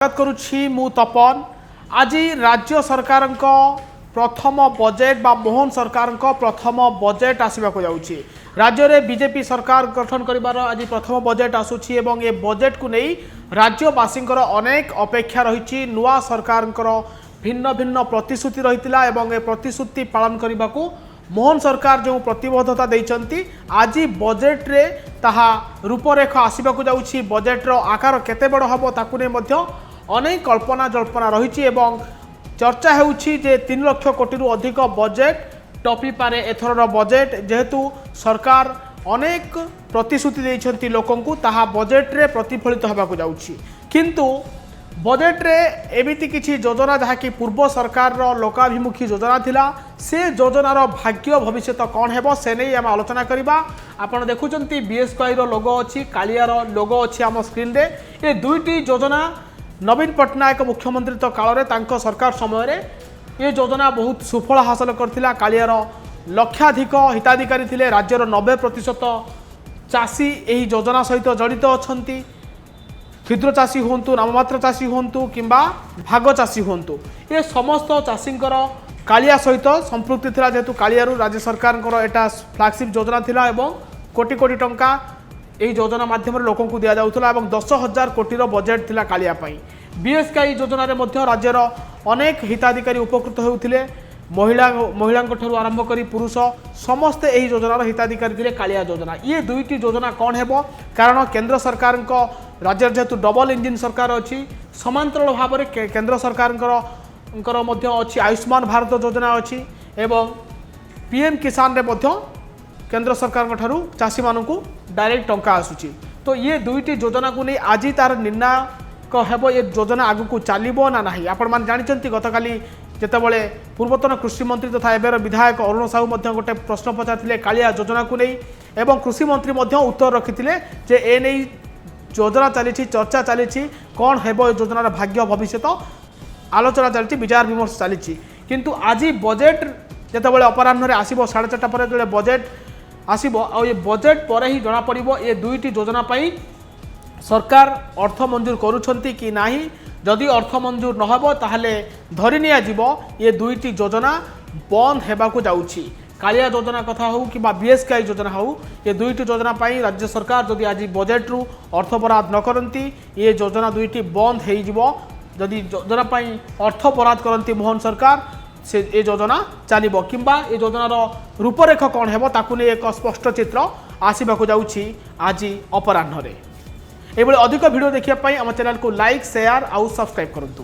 स्वागत करुछि मु तपन। आज राज्य सरकार प्रथम बजेट बा मोहन सरकार प्रथम बजेट आसवाक जाउछि। राज्य में बीजेपी सरकार गठन करिवार आज प्रथम बजेट आसुछि एवं ए बजेट को नहीं राज्यवासी अनेक अपेक्षा रही। नुआ सरकार भिन्न भिन्न प्रतिश्रुति रही एवं ए प्रतिश्रुति पालन करने को मोहन सरकार जो प्रतिबद्धता देइचंती आज बजेट रे ताहा रूपरेख आसवाक जाउछि। बजेट्र आकार केते बड़ हबो ताकु नै मध्य अनेक कल्पना जल्पना रही एवं चर्चा होउछि जे 3 लाख कोटी रु अधिक बजेट टपी पारे एथरर बजेट जेहेतु सरकार अनेक प्रतिश्रुति देइछंती लोकंकु ताहा बजेट रे प्रतिफलित होबाकु जाउछि। किंतु बजेट रे एमिति किछि योजना जहाँकि पूर्व सरकार लोकाभिमुखी योजना थिला से योजनार भाग्य भविष्य कौन हेबो से नहीं आम आलोचना करबा। आपण देखुचंती बीएसकेआई रो लोगो अछि, कालियार लोगो अछि आम स्क्रीन रे। ए दुईटी योजना नवीन पट्टनायक मुख्यमंत्री तो काल रे तांको सरकार समय रे ये योजना बहुत सुफल हासिल करथिला। कालियार लक्षाधिक हिताधिकारी थिले। राज्यर 90% चाषी एही योजना सहित जड़ित अछंती। क्षुद्र चाषी हुंतु, नाममात्र चाषी हुंतु किंबा भाग चाषी हुंतु, ये समस्त चाषींकर कालिया सहित संपृक्ति थिला। जेहेतु कालियारू राज्य सरकार एटा फ्लैगशिप योजना थिला एवं कोटी कोटी टंका यही योजना माध्यम लोक दि जाऊला और 10,000 कोटीर बजेट थिला कालिया पई। बीएसकेआई योजना रे मध्य राज्यर अनेक हिताधिकारी उपकृत होउथिले। महिला ठारू आरंभ करी पुरुष समस्ते यही योजनार हिताधिकारी थिले कालिया योजना। ये दुईटी योजना कौन हेबो कारण केंद्र सरकार राज्य जेहेतु डबल इंजिन सरकार अच्छी समांतराल भाव में केंद्र सरकार अच्छी आयुष्मान भारत योजना अच्छी एवं पीएम किसान रे मध्य केंद्र सरकार ठारू चाषी मानू डायरेक्ट टंका आसूची। तो ये दुईटी योजना को नहीं आज तार निर्णायक हेबो ये योजना आगु चलो ना नहीं। आपण मैंने जानते गतकाली जितेबाला पूर्वतन कृषि मंत्री तथा एबर विधायक अरुण साहू गोटे प्रश्न पचार कालिया योजना को नहीं एवं कृषि मंत्री उत्तर रखी जे ए नहीं योजना चली चर्चा चली कौन हेबो योजनार भाग्य भविष्य आलोचना चली विचार विमर्श चली। किंतु आज बजेट जितेबाला अपराह्न आसो 4:30 पर जो बजेट आसो आ ये बजेट पर ही जना पड़ो ये दुईटी योजना पाई सरकार अर्थ मंजूर करुछंती कि नाही। जदि अर्थ मंजूर नहबो ताहले धरि निया जीवो ये दुईटी योजना बंद हेबाकु जाउछि। कालिया योजना कथा हो कि बीएसकेआई योजना हो ये दुईटी योजना पाई राज्य सरकार जदि आज बजेट रु अर्थ बराद न करती ये योजना दुईटी बंद हो जिवो। जदि योजना पाई अर्थ बराद करती मोहन सरकार से ये योजना चलिबो किंबा ये योजनार रूपरेख कौन हेबो ताकु नै एक स्पष्ट चित्र आसीबाकु जाउछि आज अपराह्न रे। एबले अधिक वीडियो देखिया पाई हम चैनल को लाइक शेयर आउ सब्सक्राइब करंतु।